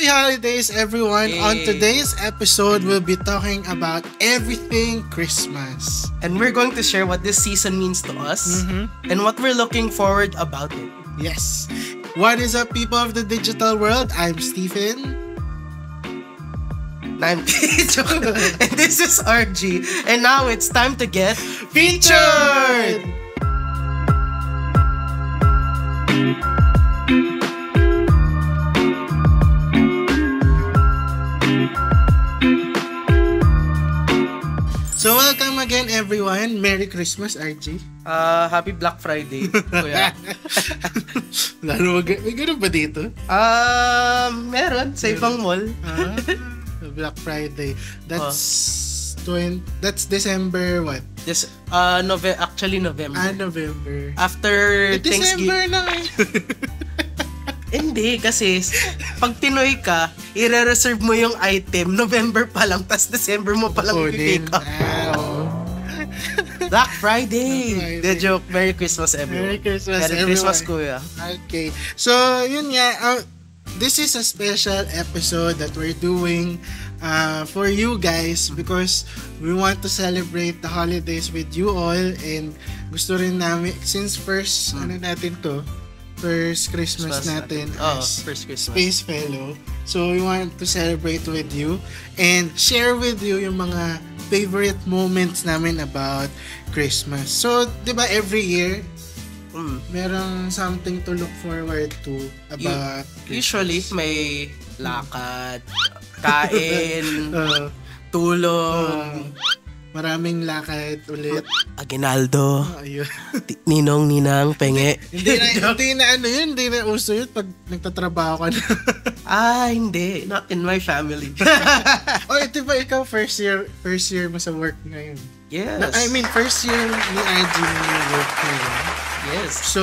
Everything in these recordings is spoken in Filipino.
Happy holidays, everyone! Yay. On today's episode, we'll be talking about everything Christmas. And we're going to share what this season means to us and what we're looking forward about it. Yes. What is up, people of the digital world? I'm Stephen. I'm Tito. And this is RG. And now it's time to get Featured! So welcome again, everyone. Merry Christmas, RG. Happy Black Friday, kuya. May ganun ba dito? Meron sa ibang mall. Black Friday. That's December what? Actually November. November. After December Thanksgiving. na. Hindi, kasi pag Pinoy ka, i-reserve mo yung item November pa lang, tas December mo pa lang i-pick up. Black Friday! The joke. Merry Christmas, everyone. Merry Christmas, Merry everyone. Christmas, kuya. Okay. So, yun nga. This is a special episode that we're doing for you guys because we want to celebrate the holidays with you all, and gusto rin namin, since first Christmas natin as first Christmas. Space Fellow. So we want to celebrate with you and share with you yung mga favorite moments namin about Christmas. So, di ba every year, merong something to look forward to about Usually, may lakad, kain, tulog, maraming lakad ulit. aginaldo, Ayun. ninong, ninang, penge. Hindi na uso yun pag nagtatrabaho ka na. Hindi. Not in my family. Ito ba ikaw first year mo sa work ngayon? Yes. First year ni IG na work ngayon. Yes. So,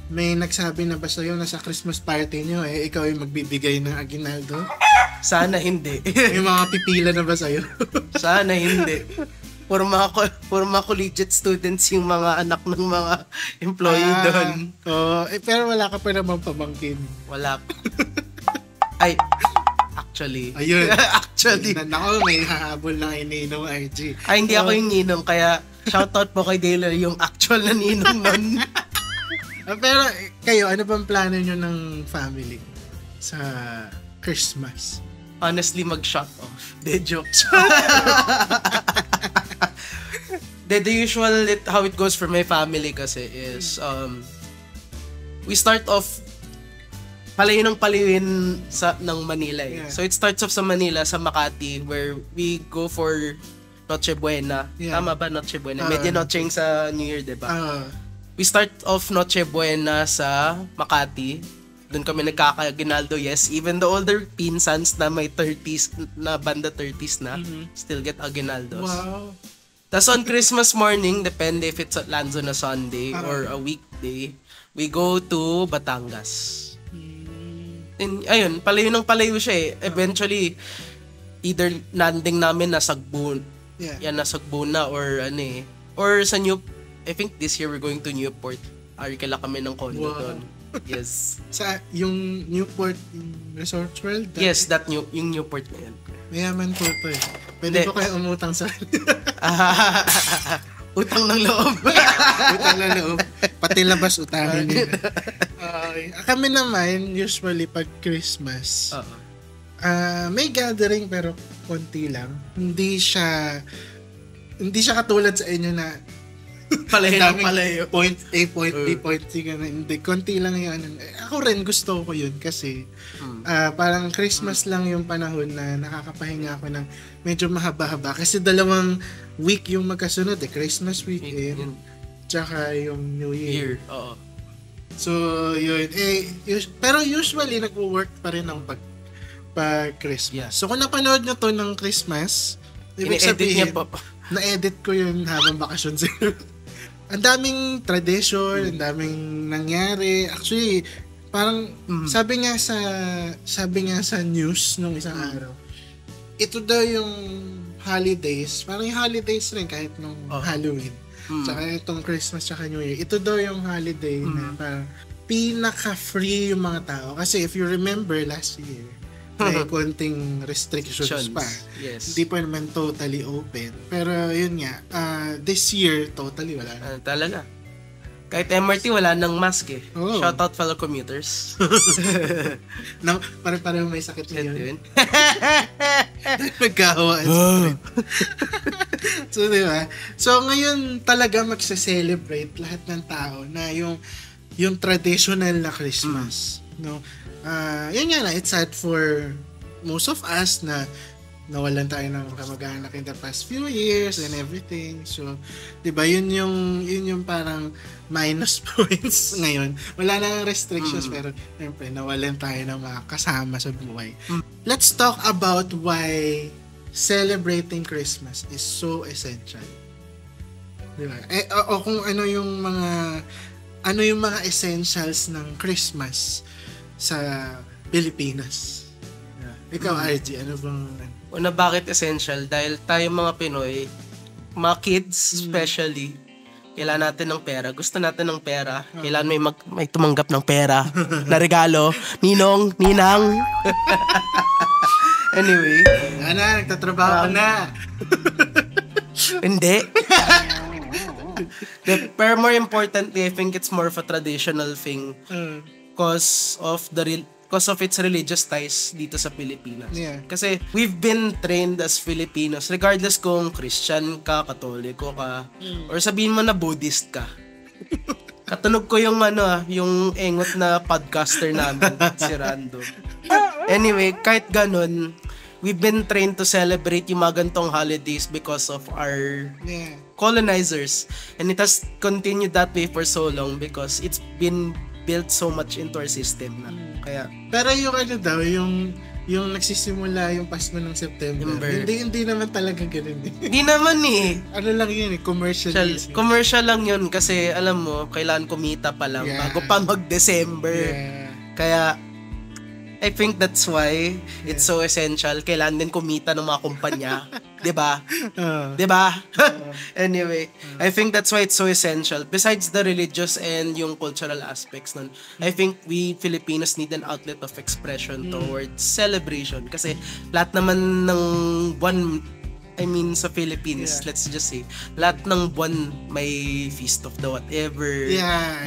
may nagsabi na ba sa'yo na sa Christmas party nyo, ikaw yung magbibigay ng aguinaldo? Sana hindi. May mga pipila na ba sa'yo? Sana hindi. Puro mga collegiate students yung mga anak ng mga employee doon. Pero wala ka pa naman pamangkin. Wala. Actually. Ayun. Actually. Nako, may hahabol na kay Ninong IG. Hindi ako yung ninong, kaya shoutout po kay Dale, yung actual na ninong nun. Pero kayo, ano bang plano nyo ng family sa Christmas? Honestly, mag-shut off. The joke. The usual, how it goes for my family kasi is, we start off palayo ng palaywin ng Manila . Yeah. So it starts off sa Manila, sa Makati, where we go for Noche Buena. Yeah. Tama ba, Noche Buena? Medianoche yung sa New Year, diba? We start off Noche Buena sa Makati. Doon kami nagkaka-aguinaldo, yes. Even the older pinsans na may 30s, na banda 30s na, still get aguinaldos. Wow. Tapos on Christmas morning, depende if it's lands on a Sunday or a weekday, we go to Batangas. And ayun, palayo ng palayo siya . Eventually, either landing namin na Sagbo, Nasagbo na, or or sa I think this year we're going to Newport. Arkela kami ng condo doon. Yes. Sa yung Newport Resort World? Yes, yung Newport na yan. Mayaman po ito . Pwede ko kayo umutang sa Utang ng loob. Utang ng loob. Pati labas utangin nila. Okay. Kami naman, usually pag Christmas, may gathering pero konti lang. Hindi siya katulad sa inyo na Palayo. Point A, point B, point C. Hindi, konti lang yung ako rin gusto ko yun kasi parang Christmas lang yung panahon na nakakapahinga ako ng medyo mahaba-haba. Kasi 2 week yung magkasunod Christmas weekend tsaka yung New Year. Oo. So, yun. Pero usually, nag-work pa rin ang pag Christmas. Yeah. So, kung napanood nyo to ng Christmas, ibig Ini-edit niya sabihin, po. na-edit ko yun habang bakasyon sa'yo. Ang daming tradition, ang daming nangyari. Actually, parang sabi nga sa news nung isang araw, ito daw yung holidays, parang yung holidays rin kahit nung Halloween. Tsaka itong Christmas tsaka New Year. Ito daw yung holiday na parang pinaka-free yung mga tao. Kasi if you remember last year, may konting restrictions pa. Yes. Hindi pa naman totally open. Pero yun nga, this year, totally wala na. Talaga. Kahit MRT, wala nang mask eh. Oh. Shoutout fellow commuters. No, parang may sakit na yun. Yun. Nagkahawaan. So, di ba? So, ngayon talaga magse-celebrate lahat ng tao na yung traditional na Christmas. No? Yun nga na, it's sad for most of us na nawalan tayo ng kamag-anak in the past few years and everything. So, 'di ba, yun yung parang minus points ngayon. Wala nang restrictions pero syempre nawalan tayo ng mga kasama sa buhay. Let's talk about why celebrating Christmas is so essential. 'Di ba? O kung ano yung mga essentials ng Christmas sa Pilipinas. Ikaw, RG, ano bang... Una, bakit essential? Dahil tayo mga Pinoy, mga kids especially, kailangan natin ng pera. Gusto natin ng pera. Kailangan may tumanggap ng pera na regalo. Ninong, ninang. Anyway. Nagtatrabaho ka na. Hindi. Pero more importantly, I think it's more of a traditional thing because of its religious ties dito sa Pilipinas. Yeah. Kasi we've been trained as Filipinos, regardless kung Christian ka, Katoliko ka, or sabihin mo na Buddhist ka. Katunog ko yung yung engot na podcaster namin, si Rando. Anyway, kahit ganun, we've been trained to celebrate yung mga gantong holidays because of our colonizers. And it has continued that way for so long because it's been built so much into our system na. Kaya pero yung yung nagsisimula yung Pasko ng September. Hindi naman talaga ganoon eh. Hindi naman eh. Ano lang yun eh, commercial lang yun kasi alam mo, kailangan kumita pa lang bago pa mag-December. Kaya I think that's why it's so essential. Kailangan din kumita ng mga kumpanya. Diba? Diba? Anyway, I think that's why it's so essential. Besides the religious and yung cultural aspects nun, I think we Filipinos need an outlet of expression towards celebration. Kasi lahat naman ng sa Philippines, let's just say, lahat ng buwan may feast of the whatever,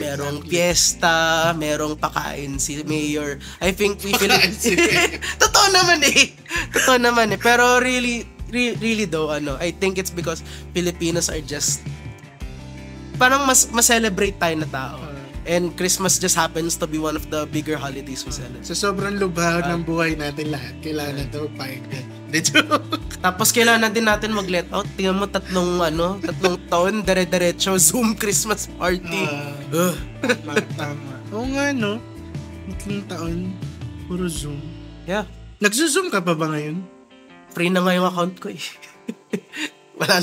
merong fiesta, merong pakain si Mayor. I think we Totoo naman eh. Pero really though, I think it's because Filipinos are just parang mas celebrate tayo na tao. And Christmas just happens to be one of the bigger holidays we celebrate. So sobrang lubha ng buhay natin lahat. Kailangan na ito Tapos kailangan din natin mag-let out. Tingnan mo, tatlong taon, dire-diretso, Zoom Christmas party. Tama. Oo nga, no? 3 taon, puro Zoom. Yeah. Nagzo-Zoom ka pa ba ngayon? Free na nga yung account ko eh. Wala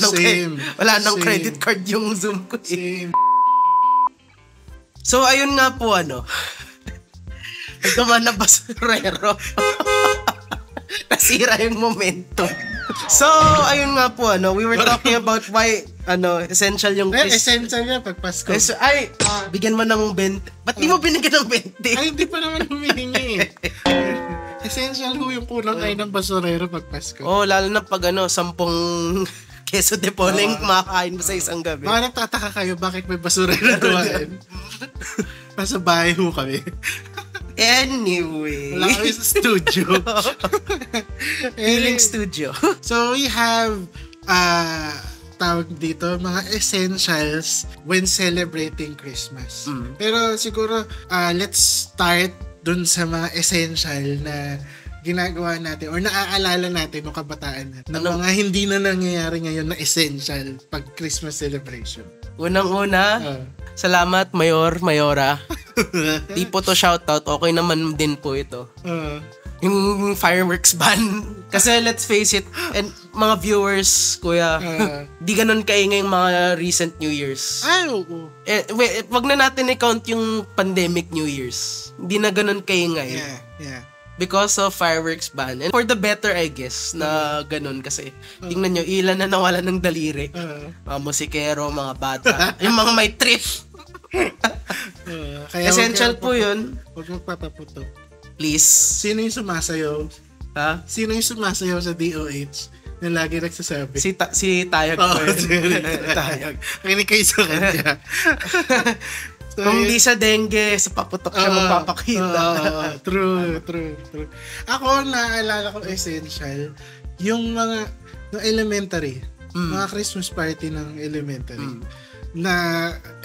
nang credit card yung Zoom ko eh. Same. So, ayun nga po, nagkaman na basurero. Nasira yung momentum. So, ayun nga po, we were talking about why, essential yung essential nga pag Pasko. Bigyan mo ng 20. Ba't di mo binigyan ng 20? Ay, hindi pa naman humihingi eh. Essential yung kulang kayo ng basurero pag Pasko. Lalo na pag 10 keso de poleng makakain mo sa isang gabi. Baka nagtataka kayo bakit may basurero doon. Nasa bahay mo kami. Anyway. Wala kami sa studio. Healing studio. So we have tawag dito, mga essentials when celebrating Christmas. Pero siguro, let's start dun sa mga essential na ginagawa natin or naaalala natin nung kabataan natin. Mga hindi na nangyayari ngayon na essential pag Christmas celebration. Unang-una, salamat Mayora. Di po to shoutout, okay naman din po ito. Yung fireworks ban. Kasi let's face it, and mga viewers, kuya, di ganun kaingay yung mga recent New Year's. Oo. Wag na natin i-count yung pandemic New Year's. Hindi na ganun kaingay. Yeah. Because of fireworks ban. And for the better, I guess, na ganun. Kasi, tingnan nyo, ilan na nawala ng daliri. Mga musikero, mga bata. Yung mga may trip. Kaya essential po yun. Huwag magpapaputok. Please. Sino yung sumasayaw? Ha? Sino yung sumasayaw sa DOH na lagi nagsasabi? Si Tayag Oo, ko yun. si Tayag. Kinig kayo sa kanya. So, Kung di sa dengue, sa paputok siya magpapakita. True. Ako, naalala ko essential, yung mga, no elementary, mga Christmas party ng elementary, na,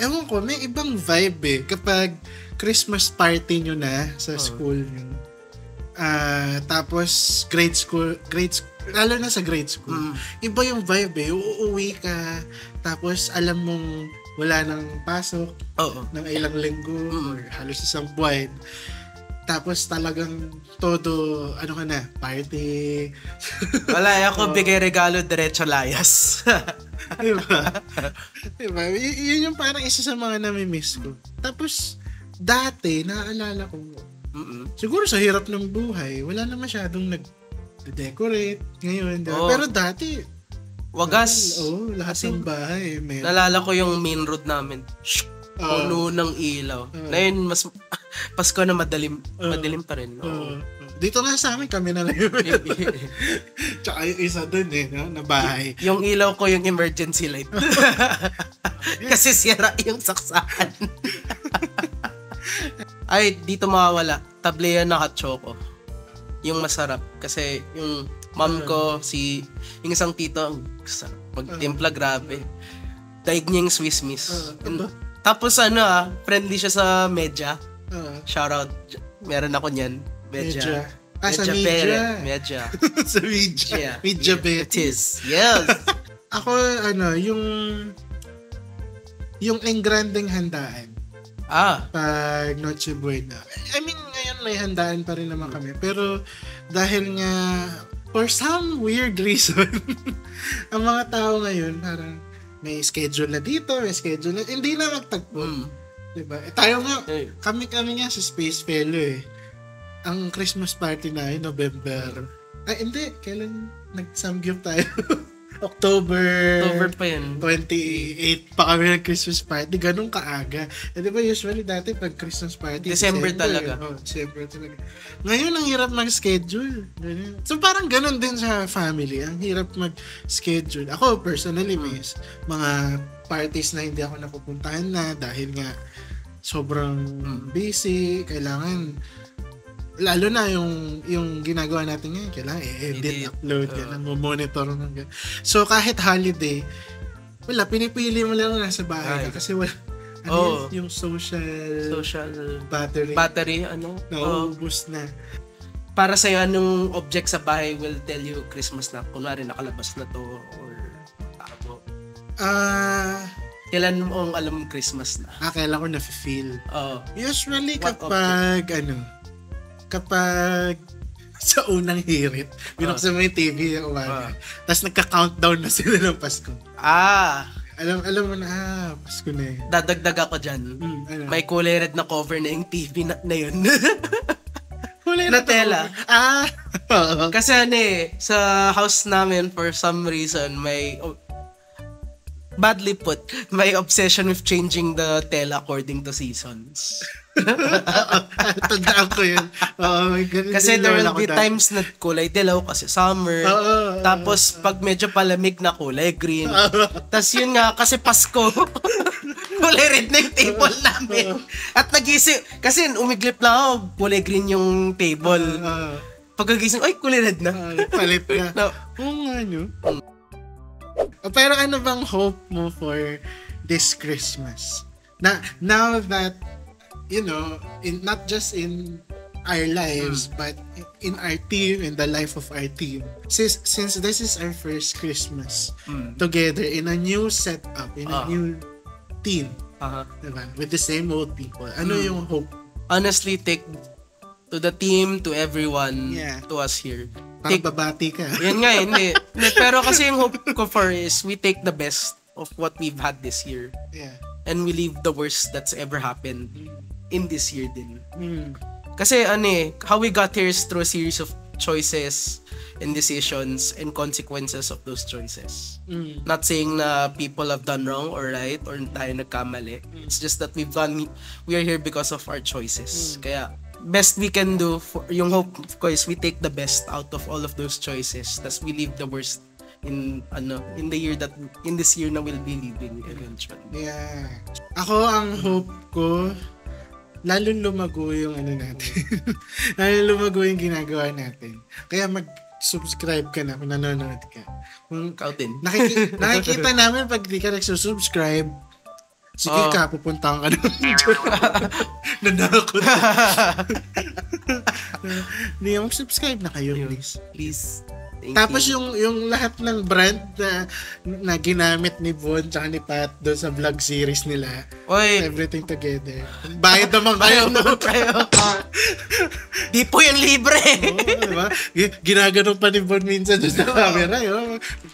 ewan ko, may ibang vibe eh, kapag Christmas party nyo na sa school nyo. Tapos, lalo na sa grade school, iba yung vibe eh, uuwi ka, tapos alam mong wala nang pasok ng ilang linggo or halos isang buwan. Tapos talagang todo, party. Wala, ako bigay regalo diretso layas. Diba? Yun yung parang isa sa mga nami-miss ko. Tapos, dati, naaalala ko, siguro sa hirap ng buhay, wala na masyadong nag-decorate ngayon. Diba? Pero dati, wagas. Lahat ng bahay. Nalala ko yung main road namin. Puno ng ilaw. Ngayon, mas Pasko na madilim pa rin. Dito nga sa amin, kami na lang yun. Tsaka yung isa dun na bahay. Yung ilaw ko, yung emergency light. Kasi sira yung saksakan. Ay, dito mawawala. Tableya na hot choco. Yung masarap. Kasi yung mom ko, yung isang tito, ang sarap. Magtimpla, grabe. Daig niya yung Swiss Miss. Tapos friendly siya sa Medya. Shoutout. Meron ako niyan. Medya. Sa Medya. Medya. Sa Medya. Medya Betis. Yes. Ako, yung engrandeng handaan. Pag Noche Buena. I mean, ngayon may handaan pa rin naman kami. Pero, dahil nga, for some weird reason, ang mga tao ngayon, parang, may schedule na dito, may schedule na, hindi na magtagpo. Diba? Tayo nga, kami nga sa Space Fellow Ang Christmas party na November. Hindi. Kailan nag-samgyup tayo? October pa yun. 28 pa kami ng Christmas party. Ganun kaaga. Diba usually dati pag Christmas party, December talaga. December talaga. Ngayon, ang hirap mag-schedule. So parang ganun din sa family. Ang hirap mag-schedule. Ako personally, may mga parties na hindi ako napupuntahan na dahil nga sobrang busy. Kailangan lalo na yung ginagawa natin ngayon, kailangan edit, upload, monitor ng ganun. So kahit holiday, wala, pinipili mo lang nasa bahay ka kasi wala, yung social battery nauubos na. Para sa'yo, anong object sa bahay will tell you Christmas na? Kunwari nakalabas na to or tago? Kailan mo alam Christmas na? Kailan ko na-feel? Usually kapag sa unang hirit, binuksan mo yung TV yung umaga. Tapos nagka-countdown na sila ng Pasko. Alam mo na, Pasko na Dadagdag ako dyan. May kulay red na cover na yung TV na yun. Kulay na tela. Oo. Kasi sa house namin, for some reason, badly put, may obsession with changing the tela according to seasons. Tandaan ko yun. Kasi there will be times na kulay dilaw kasi summer. Tapos pag medyo palamig na kulay green. Tapos yun nga, kasi Pasko, kulay red na yung table namin. At nagising, kasi umiglip lang ako, kulay green yung table. Pagkagising, ay kulay red na. Palit na. Oo nga nyo. Pero ano bang hope mo for this Christmas? Now that not just in our lives, but in our team, in the life of our team. Since this is our first Christmas together in a new setup, in a new team, diba? With the same old people. Ano yung hope? Honestly, take to the team, to everyone, to us here. Babati ka. Yan nga, hindi. Pero kasi yung hope ko for is we take the best of what we've had this year. Yeah. And we leave the worst that's ever happened in this year din. Kasi how we got here is through a series of choices and decisions and consequences of those choices. Not saying na people have done wrong or right or tayo nagkamali. It's just that we are here because of our choices. Kaya best we can do, yung hope ko is we take the best out of all of those choices. Tas we leave the worst in this year na we'll be living eventually. Yeah. Ako, ang hope ko, lalong lumago yung natin. Lalong lumago yung ginagawa natin. Kaya mag-subscribe ka na kung nanonood ka. Kung Kautin. nakikita namin pag di ka nagsusubscribe, sige ka, pupuntahan ka na. Nanakot. Hindi, mag-subscribe na kayo, please. Please. Thank Tapos you. yung lahat ng brand na ginamit ni Von tsaka ni Pat doon sa vlog series nila, Oy, everything together. Bayad naman kayo. di po yung libre. Oo, diba? Ginaganon pa ni Von minsan doon sa camera.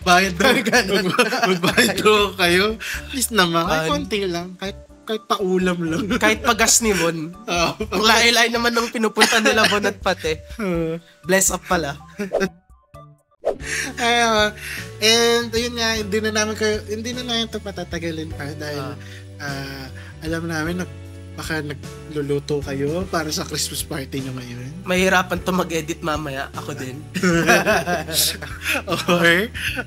Bayad naman. Magbayad ko kayo. Please naman, kahit konti lang. Kahit paulam lang. Kahit pagas ni Von. Ang lailay naman ng pinupunta nila Von at Pat eh. Bless up pala. And ayun nga, hindi na namin ito patatagalin pa dahil alam namin na baka nagluluto kayo para sa Christmas party nyo ngayon. Mahirapan to mag-edit mamaya. Ako din.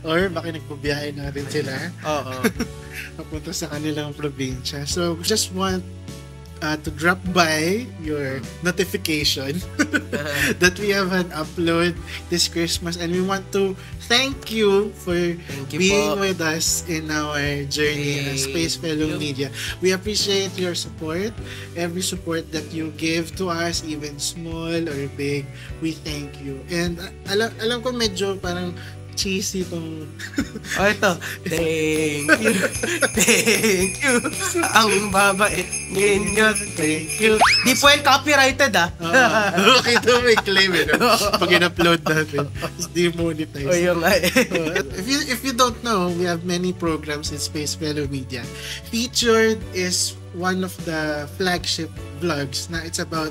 or baka nagbubiyahe na rin sila. Oo. Papunta sa kanilang probinsya. So, just want to drop by your notification that we have an upload this Christmas, and we want to thank you for being with us in our journey as Space Fellow Media. We appreciate your support, every support that you give to us, even small or big. We thank you. And alam ko medyo parang cheesy tong ito. Thank you. Ang babait ninyo. Thank you. Di po yung copyrighted okay, ito may claim pag in-upload natin. It's demonetized. O yung if you don't know, we have many programs in Space Fellow Media. Featured is one of the flagship vlogs na it's about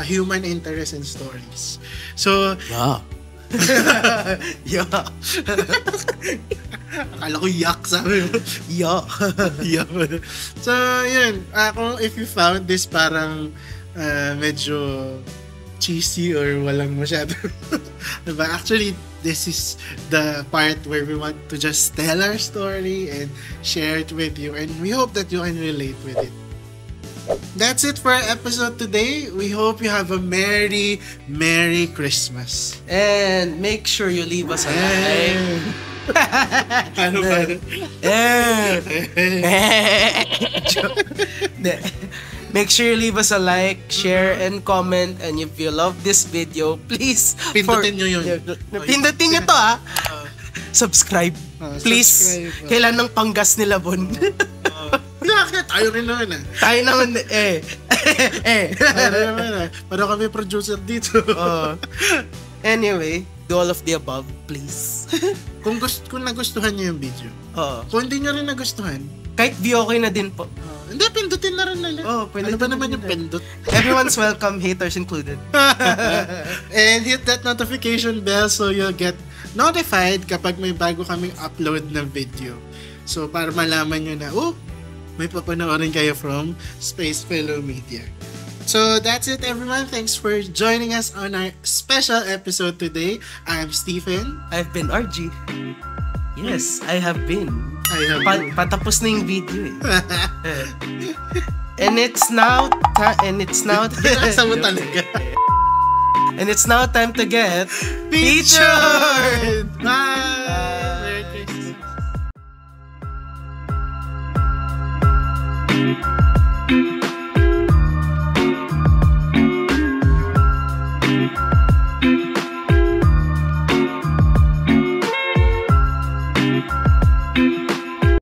human interest and stories. So, akala ko yak, sabi mo. Yak. So, yun. If you found this parang medyo cheesy or walang masyado. Diba? Actually, this is the part where we want to just tell our story and share it with you. And we hope that you can relate with it. That's it for our episode today. We hope you have a Merry Christmas. And make sure you leave us a like. Ano ba? Make sure you leave us a like, share, and comment. And if you love this video, please pindutin nyo yun. Pindutin nyo to subscribe. Please. Subscribe. Kailan ng panggas nila, Bon? Tayo rin naman Tayo naman Tayo naman Para kami producer dito. Anyway, do all of the above, please. Kung nagustuhan niyo yung video. Kung hindi nyo rin nagustuhan, kahit di okay na din po. Hindi, pindutin na rin nila. Ano ba naman yung pindut? Everyone's welcome, haters included. And hit that notification bell so you'll get notified kapag may bago kaming upload na video. So, para malaman nyo na, may papanoorin kayo from Space Fellow Media. So, that's it everyone. Thanks for joining us on our special episode today. I'm Stephen. I've been RG. Yes, I have been. Patapos na yung video And it's now And it's now time to get featured. Bye!